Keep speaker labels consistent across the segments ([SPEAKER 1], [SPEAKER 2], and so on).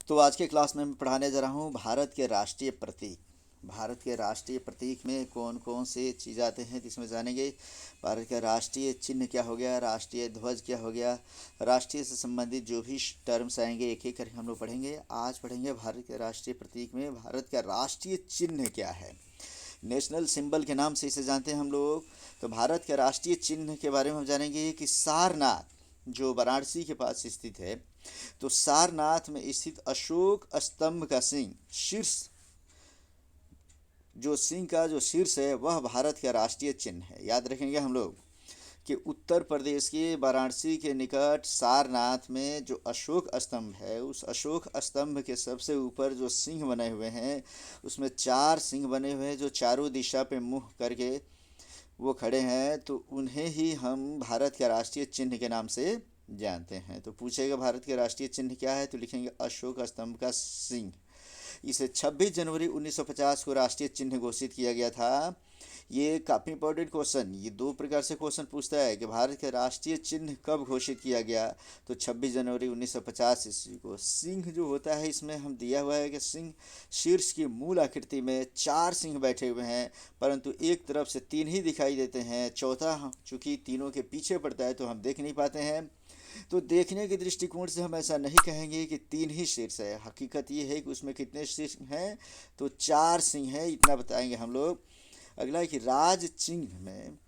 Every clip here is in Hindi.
[SPEAKER 1] तो आज के क्लास में मैं पढ़ाने जा रहा हूँ भारत के राष्ट्रीय प्रतीक। भारत के राष्ट्रीय प्रतीक में कौन कौन से चीज़ आते हैं, तो इसमें जानेंगे। भारत का राष्ट्रीय चिन्ह क्या हो गया, राष्ट्रीय ध्वज क्या हो गया, राष्ट्रीय से संबंधित जो भी टर्म्स आएंगे एक एक करके हम लोग पढ़ेंगे। आज पढ़ेंगे भारत के राष्ट्रीय प्रतीक में भारत का राष्ट्रीय चिन्ह क्या है। नेशनल सिंबल के नाम से इसे जानते हैं हम लोग। तो भारत के राष्ट्रीय चिन्ह के बारे में हम जानेंगे कि सारनाथ जो वाराणसी के पास स्थित है, तो सारनाथ में स्थित अशोक स्तंभ का सिंह शीर्ष, जो सिंह का जो शीर्ष है वह भारत का राष्ट्रीय चिन्ह है। याद रखेंगे हम लोग कि उत्तर प्रदेश के वाराणसी के निकट सारनाथ में जो अशोक स्तंभ है, उस अशोक स्तंभ के सबसे ऊपर जो सिंह बने हुए हैं, उसमें 4 सिंह बने हुए हैं जो चारों दिशा पे मुँह करके वो खड़े हैं। तो उन्हें ही हम भारत का राष्ट्रीय चिन्ह के नाम से जानते हैं। तो पूछेगा भारत के राष्ट्रीय चिन्ह क्या है, तो लिखेंगे अशोक स्तंभ का सिंह। इसे 26 जनवरी 1950 को राष्ट्रीय चिन्ह घोषित किया गया था। ये काफ़ी इंपॉर्टेंट क्वेश्चन, ये 2 प्रकार से क्वेश्चन पूछता है कि भारत के राष्ट्रीय चिन्ह कब घोषित किया गया, तो 26 जनवरी 1950 ईस्वी को। सिंह जो होता है, इसमें हम दिया हुआ है कि सिंह शीर्ष की मूल आकृति में 4 सिंह बैठे हुए हैं, परंतु एक तरफ से 3 ही दिखाई देते हैं। चौथा चूँकि तीनों के पीछे पड़ता है तो हम देख नहीं पाते हैं। तो देखने के दृष्टिकोण से हम ऐसा नहीं कहेंगे कि 3 ही शीर्ष है। हकीकत ये है कि उसमें कितने शीर्ष हैं, तो 4 सिंह हैं, इतना बताएंगे हम लोग। अगला है कि राज चिन्ह में,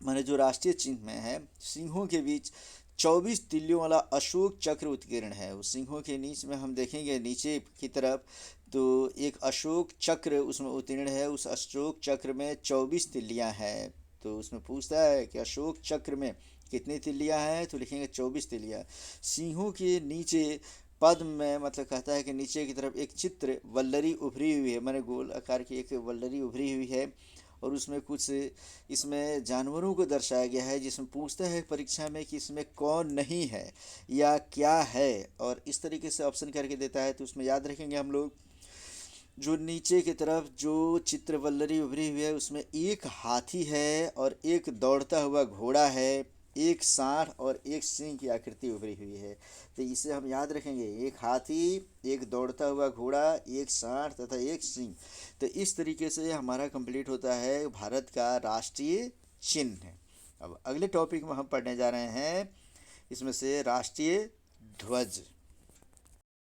[SPEAKER 1] माने जो राष्ट्रीय चिन्ह में है, सिंहों के बीच 24 तिल्लियों वाला अशोक चक्र उत्कीर्ण है। उस सिंहों के नीच में हम देखेंगे नीचे की तरफ, तो एक अशोक चक्र उसमें उत्कीर्ण है। उस अशोक चक्र में 24 तिल्लियाँ हैं। तो उसमें पूछता है कि अशोक चक्र में कितनी तिल्लियाँ हैं, तो लिखेंगे 24 तिल्लियाँ। सिंहों के नीचे पद में मतलब कहता है कि नीचे की तरफ एक चित्र वल्लरी उभरी हुई है, माने गोल आकार की एक वल्लरी उभरी हुई है, और उसमें कुछ इसमें जानवरों को दर्शाया गया है, जिसमें पूछता है परीक्षा में कि इसमें कौन नहीं है या क्या है, और इस तरीके से ऑप्शन करके देता है। तो उसमें याद रखेंगे हम लोग, जो नीचे की तरफ जो चित्र वल्लरी उभरी हुई है, उसमें एक हाथी है और एक दौड़ता हुआ घोड़ा है, एक सांड और एक सिंह की आकृति उभरी हुई है। तो इसे हम याद रखेंगे, एक हाथी, एक दौड़ता हुआ घोड़ा, एक सांड तथा एक सिंह। तो इस तरीके से हमारा कंप्लीट होता है भारत का राष्ट्रीय चिन्ह। अब अगले टॉपिक में हम पढ़ने जा रहे हैं, इसमें से राष्ट्रीय ध्वज।